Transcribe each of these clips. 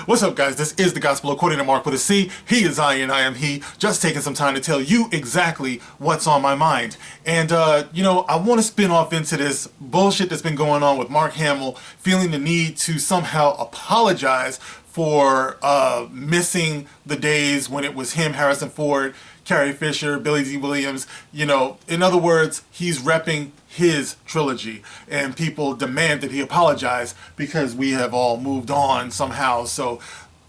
What's up, guys? This is the Gospel according to Mark with a C. He is I and I am he. Just taking some time to tell you exactly what's on my mind. And, I want to spin off into this bullshit that's been going on with Mark Hamill, feeling the need to somehow apologize for missing the days when it was him, Harrison Ford, Carrie Fisher, Billy D. Williams. In other words, he's repping his trilogy, and people demand that he apologize because we have all moved on somehow. So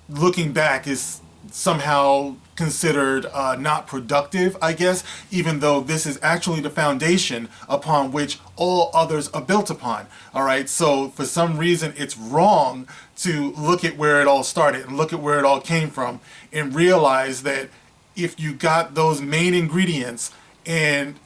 looking back is somehow considered not productive, I guess, even though this is actually the foundation upon which all others are built upon. All right, so for some reason it's wrong to look at where it all started and look at where it all came from and realize that if you got those main ingredients and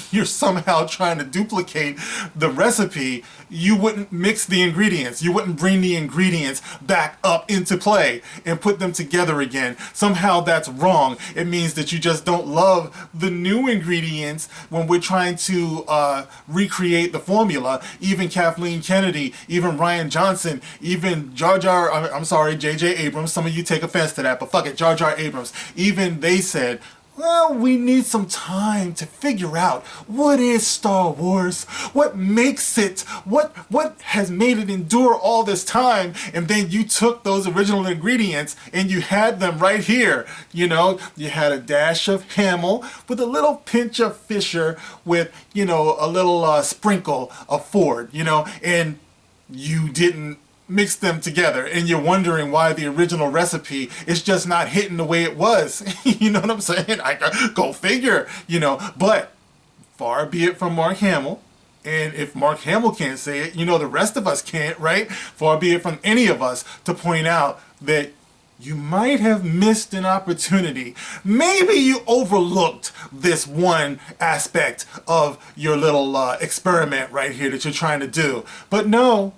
you're somehow trying to duplicate the recipe, you wouldn't mix the ingredients. You wouldn't bring the ingredients back up into play and put them together again. Somehow that's wrong. It means that you just don't love the new ingredients when we're trying to recreate the formula. Even Kathleen Kennedy, even Ryan Johnson, even J.J. Abrams, some of you take offense to that, but fuck it, Jar Jar Abrams, even they said, well, we need some time to figure out what is Star Wars, what makes it, what has made it endure all this time, and then you took those original ingredients and you had them right here. You had a dash of Hamill with a little pinch of Fisher with, a little sprinkle of Ford, and you didn't mix them together, and you're wondering why the original recipe is just not hitting the way it was. You know what I'm saying? Go figure, but far be it from Mark Hamill. And if Mark Hamill can't say it, the rest of us can't, right? Far be it from any of us to point out that you might have missed an opportunity. Maybe you overlooked this one aspect of your little experiment right here that you're trying to do. But no.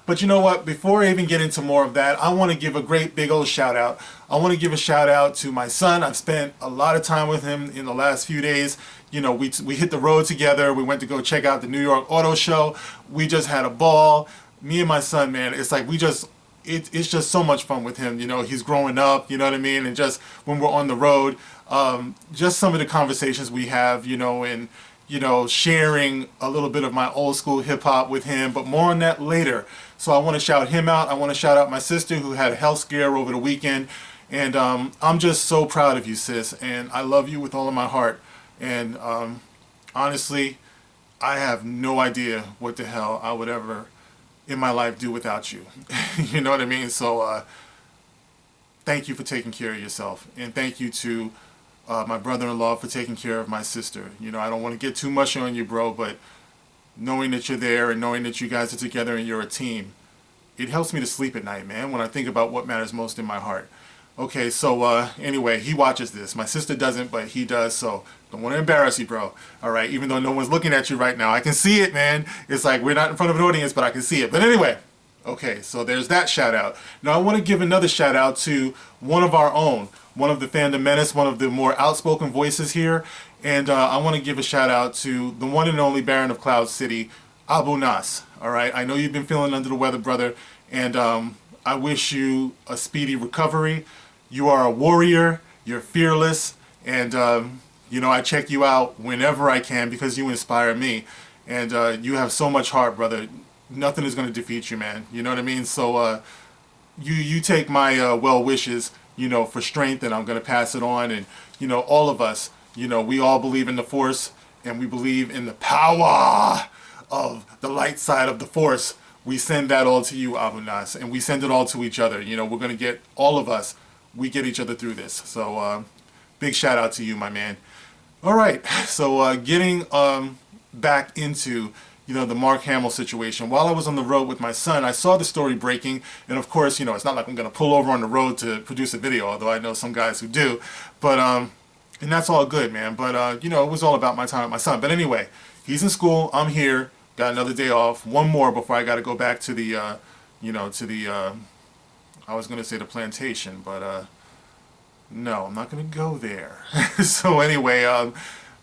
But you know what? Before I even get into more of that, I want to give a great big old shout out. I want to give a shout out to my son. I've spent a lot of time with him in the last few days. We hit the road together. We went to go check out the New York Auto Show. We just had a ball. Me and my son, man, it's like it's just so much fun with him. He's growing up, you know what I mean? And just when we're on the road, just some of the conversations we have, and, sharing a little bit of my old school hip hop with him, but more on that later. So I want to shout him out. I want to shout out my sister who had a health scare over the weekend. And I'm just so proud of you, sis. And I love you with all of my heart. And honestly, I have no idea what the hell I would ever in my life do without you. You know what I mean? So thank you for taking care of yourself, and thank you to my brother-in-law for taking care of my sister. I don't want to get too much on you, bro, but knowing that you're there and knowing that you guys are together and you're a team, it helps me to sleep at night, man, when I think about what matters most in my heart. Okay, so anyway, he watches this. My sister doesn't, but he does, so don't want to embarrass you, bro. All right, even though no one's looking at you right now. I can see it, man. It's like we're not in front of an audience, but I can see it. But anyway, okay, so there's that shout out. Now I want to give another shout out to one of our own, one of the Fandom Menace, one of the more outspoken voices here. And I want to give a shout out to the one and only Baron of Cloud City, Abu Nas. All right, I know you've been feeling under the weather, brother, and I wish you a speedy recovery. You are a warrior, you're fearless, and I check you out whenever I can because you inspire me. And you have so much heart, brother. Nothing is going to defeat you, man. You know what I mean? So you take my well wishes, for strength, and I'm going to pass it on. And, all of us, we all believe in the Force, and we believe in the power of the light side of the Force. We send that all to you, Abu Nas, and we send it all to each other. We're going to get all of us. We get each other through this. So big shout out to you, my man. All right, so getting back into the Mark Hamill situation. While I was on the road with my son, I saw the story breaking, and of course, it's not like I'm going to pull over on the road to produce a video, although I know some guys who do. But and that's all good, man. But it was all about my time with my son. But anyway, he's in school. I'm here. Got another day off. One more before I got to go back to the I was going to say the plantation, but no, I'm not going to go there. So anyway,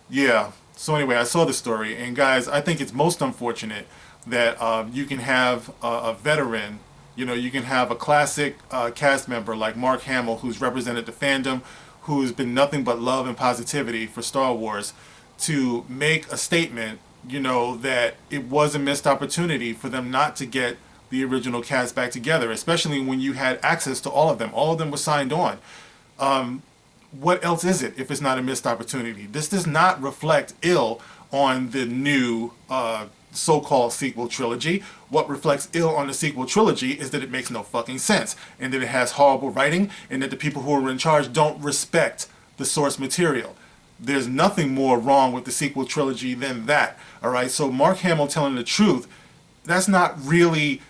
yeah. So anyway, I saw the story, and guys, I think it's most unfortunate that you can have a veteran, You know, you can have a classic cast member like Mark Hamill, who's represented the fandom, who's been nothing but love and positivity for Star Wars, to make a statement, you know, that it was a missed opportunity for them not to get the original cast back together, especially when you had access to all of them. All of them were signed on. What else is it if it's not a missed opportunity? This does not reflect ill on the new so-called sequel trilogy. What reflects ill on the sequel trilogy is that it makes no fucking sense, and that it has horrible writing, and that the people who are in charge don't respect the source material. There's nothing more wrong with the sequel trilogy than that. All right, so Mark Hamill telling the truth, that's not really,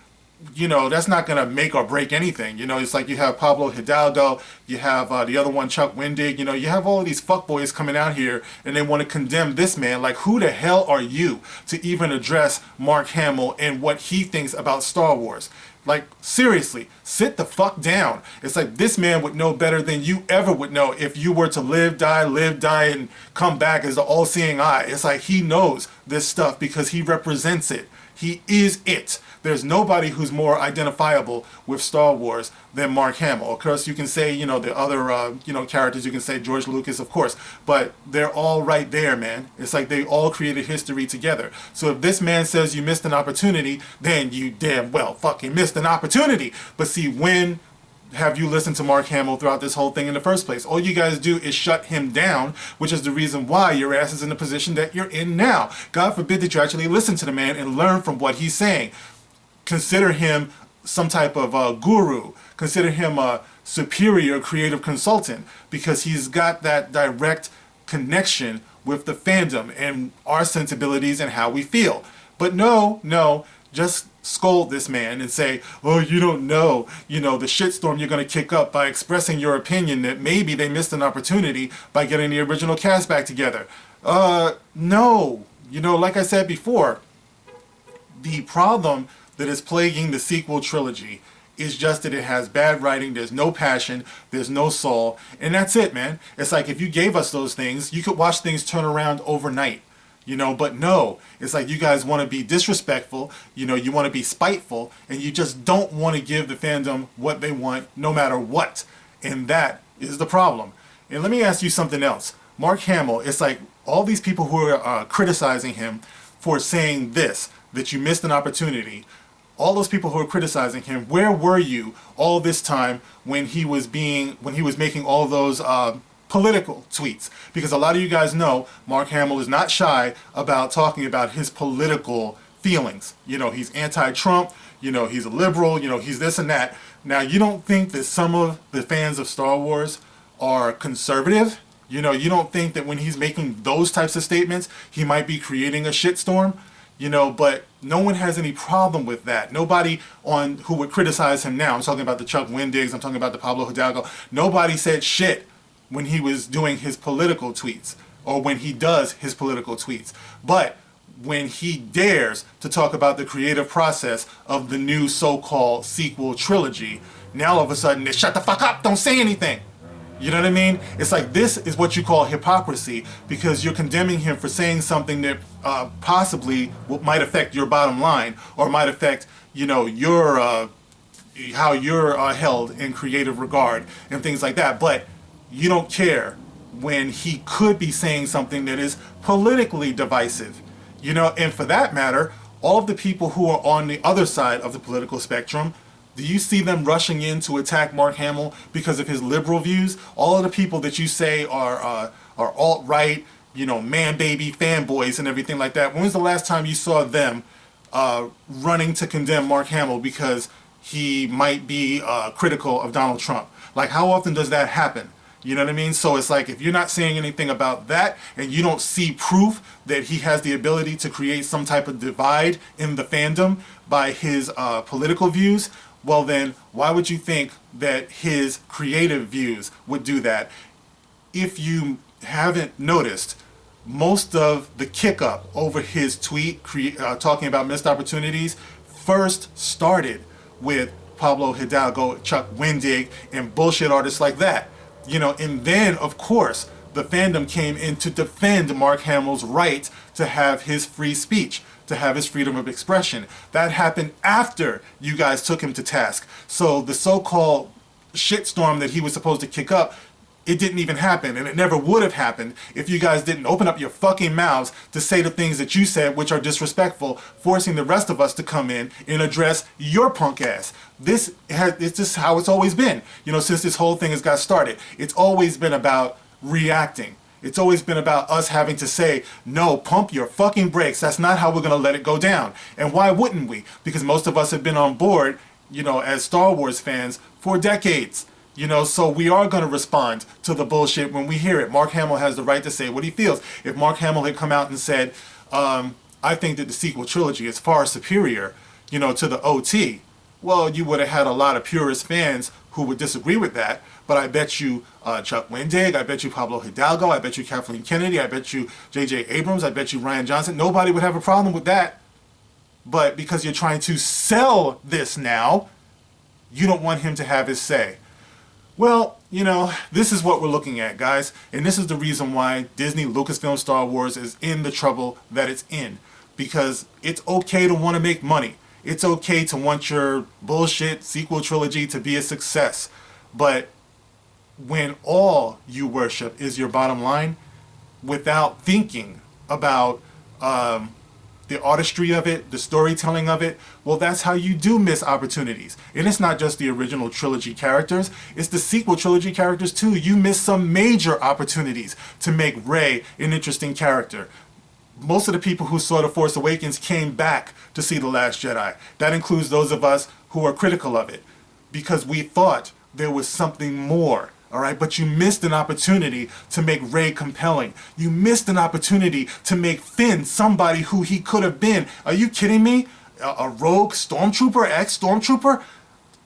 you know, that's not going to make or break anything. You know, it's like you have Pablo Hidalgo, you have the other one, Chuck Wendig, you know, you have all of these fuckboys coming out here and they want to condemn this man. Like, who the hell are you to even address Mark Hamill and what he thinks about Star Wars? Like, seriously, sit the fuck down. It's like this man would know better than you ever would know if you were to live, die, and come back as the all-seeing eye. It's like he knows this stuff because he represents it. He is it. There's nobody who's more identifiable with Star Wars than Mark Hamill. Of course, you can say, you know, the other, you know, characters. You can say George Lucas, of course. But they're all right there, man. It's like they all created history together. So if this man says you missed an opportunity, then you damn well fucking missed an opportunity. But see, when have you listened to Mark Hamill throughout this whole thing in the first place? All you guys do is shut him down, which is the reason why your ass is in the position that you're in now. God forbid that you actually listen to the man and learn from what he's saying. Consider him some type of guru. Consider him a superior creative consultant, because he's got that direct connection with the fandom and our sensibilities and how we feel. But no, just scold this man and say, oh, you don't know, you know, the shitstorm you're going to kick up by expressing your opinion that maybe they missed an opportunity by getting the original cast back together. No. You know, like I said before, the problem that is plaguing the sequel trilogy is just that it has bad writing, there's no passion, there's no soul, and that's it, man. It's like if you gave us those things, you could watch things turn around overnight. You know, but no, it's like you guys want to be disrespectful, you know, you want to be spiteful, and you just don't want to give the fandom what they want no matter what. And that is the problem. And let me ask you something else. Mark Hamill, it's like all these people who are criticizing him for saying this, that you missed an opportunity. All those people who are criticizing him, where were you all this time when he was making all those political tweets? Because a lot of you guys know Mark Hamill is not shy about talking about his political feelings. You know, he's anti-Trump, you know, he's a liberal, you know, he's this and that. Now, you don't think that some of the fans of Star Wars are conservative? You know, you don't think that when he's making those types of statements, he might be creating a shitstorm? You know, but no one has any problem with that. Nobody on who would criticize him now, I'm talking about the Chuck Wendigs, I'm talking about the Pablo Hidalgo, nobody said shit when he was doing his political tweets, or when he does his political tweets. But when he dares to talk about the creative process of the new so-called sequel trilogy, now all of a sudden they shut the fuck up, don't say anything. You know what I mean? It's like this is what you call hypocrisy, because you're condemning him for saying something that possibly might affect your bottom line, or might affect, you know, your how you're held in creative regard and things like that. But you don't care when he could be saying something that is politically divisive. You know, and for that matter, all of the people who are on the other side of the political spectrum, do you see them rushing in to attack Mark Hamill because of his liberal views? All of the people that you say are alt-right, you know, man-baby fanboys and everything like that, when was the last time you saw them running to condemn Mark Hamill because he might be critical of Donald Trump? Like, how often does that happen? You know what I mean? So it's like, if you're not saying anything about that, and you don't see proof that he has the ability to create some type of divide in the fandom by his political views, well then, why would you think that his creative views would do that? If you haven't noticed, most of the kick up over his tweet talking about missed opportunities first started with Pablo Hidalgo, Chuck Wendig, and bullshit artists like that. You know, and then, of course, the fandom came in to defend Mark Hamill's right to have his free speech, to have his freedom of expression. That happened after you guys took him to task. So the so-called shitstorm that he was supposed to kick up, it didn't even happen, and it never would have happened if you guys didn't open up your fucking mouths to say the things that you said, which are disrespectful, forcing the rest of us to come in and address your punk ass. It's just how it's always been. You know, since this whole thing has got started, it's always been about reacting. It's always been about us having to say, no, pump your fucking brakes. That's not how we're going to let it go down. And why wouldn't we? Because most of us have been on board, you know, as Star Wars fans for decades. You know, so we are going to respond to the bullshit when we hear it. Mark Hamill has the right to say what he feels. If Mark Hamill had come out and said, I think that the sequel trilogy is far superior, you know, to the OT, well, you would have had a lot of purist fans who would disagree with that. But I bet you Chuck Wendig, I bet you Pablo Hidalgo, I bet you Kathleen Kennedy, I bet you J.J. Abrams, I bet you Ryan Johnson, nobody would have a problem with that. But because you're trying to sell this now, you don't want him to have his say. Well, you know, this is what we're looking at, guys. And this is the reason why Disney, Lucasfilm, Star Wars is in the trouble that it's in. Because it's okay to want to make money. It's okay to want your bullshit sequel trilogy to be a success. But when all you worship is your bottom line, without thinking about the artistry of it, the storytelling of it, well, that's how you do miss opportunities. And it's not just the original trilogy characters, it's the sequel trilogy characters too. You miss some major opportunities to make Rey an interesting character. Most of the people who saw The Force Awakens came back to see The Last Jedi. That includes those of us who are critical of it, because we thought there was something more. All right, but you missed an opportunity to make Rey compelling. You missed an opportunity to make Finn somebody who he could have been. Are you kidding me? A rogue stormtrooper, ex-stormtrooper?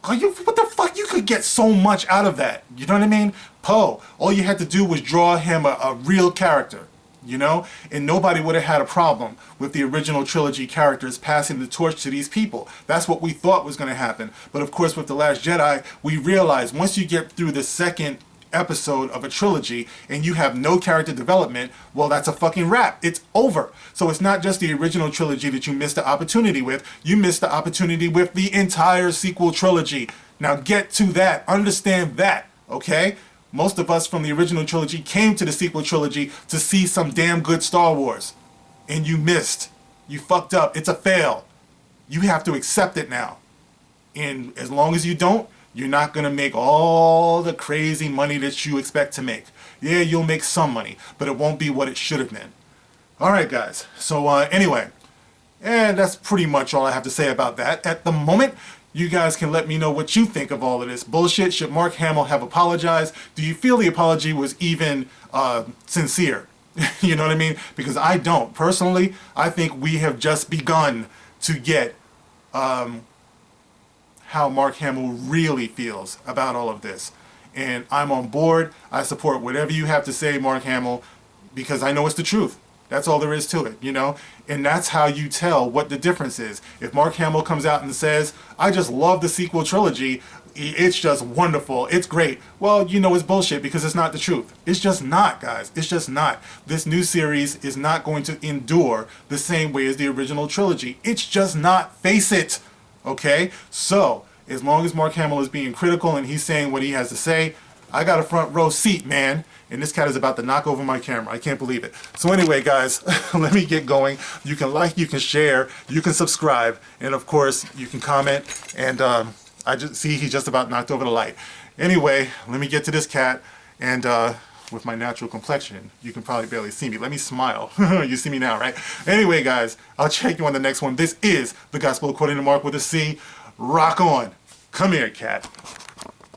What the fuck? You could get so much out of that. You know what I mean? Poe, all you had to do was draw him a real character. You know, and nobody would have had a problem with the original trilogy characters passing the torch to these people. That's what we thought was going to happen. But of course, with The Last Jedi, we realized once you get through the second episode of a trilogy and you have no character development, well, that's a fucking wrap. It's over. So it's not just the original trilogy that you missed the opportunity with. You missed the opportunity with the entire sequel trilogy. Now get to that. Understand that, okay? Most of us from the original trilogy came to the sequel trilogy to see some damn good Star Wars. And you missed. You fucked up. It's a fail. You have to accept it now. And as long as you don't, you're not going to make all the crazy money that you expect to make. Yeah, you'll make some money, but it won't be what it should have been. All right, guys. So anyway, and that's pretty much all I have to say about that at the moment. You guys can let me know what you think of all of this bullshit. Should Mark Hamill have apologized? Do you feel the apology was even sincere? You know what I mean? Because I don't. Personally, I think we have just begun to get how Mark Hamill really feels about all of this. And I'm on board. I support whatever you have to say, Mark Hamill, because I know it's the truth. That's all there is to it, you know? And that's how you tell what the difference is. If Mark Hamill comes out and says, I just love the sequel trilogy, it's just wonderful, it's great. Well, you know it's bullshit because it's not the truth. It's just not, guys. It's just not. This new series is not going to endure the same way as the original trilogy. It's just not. Face it, okay? So, as long as Mark Hamill is being critical and he's saying what he has to say, I got a front row seat, man. And this cat is about to knock over my camera. I can't believe it. So anyway, guys, let me get going. You can like, you can share, you can subscribe, and of course, you can comment. And I just see he's just about knocked over the light. Anyway, let me get to this cat. And with my natural complexion, you can probably barely see me. Let me smile. You see me now, right? Anyway, guys, I'll check you on the next one. This is The Gospel According to Mark with a C. Rock on. Come here, cat.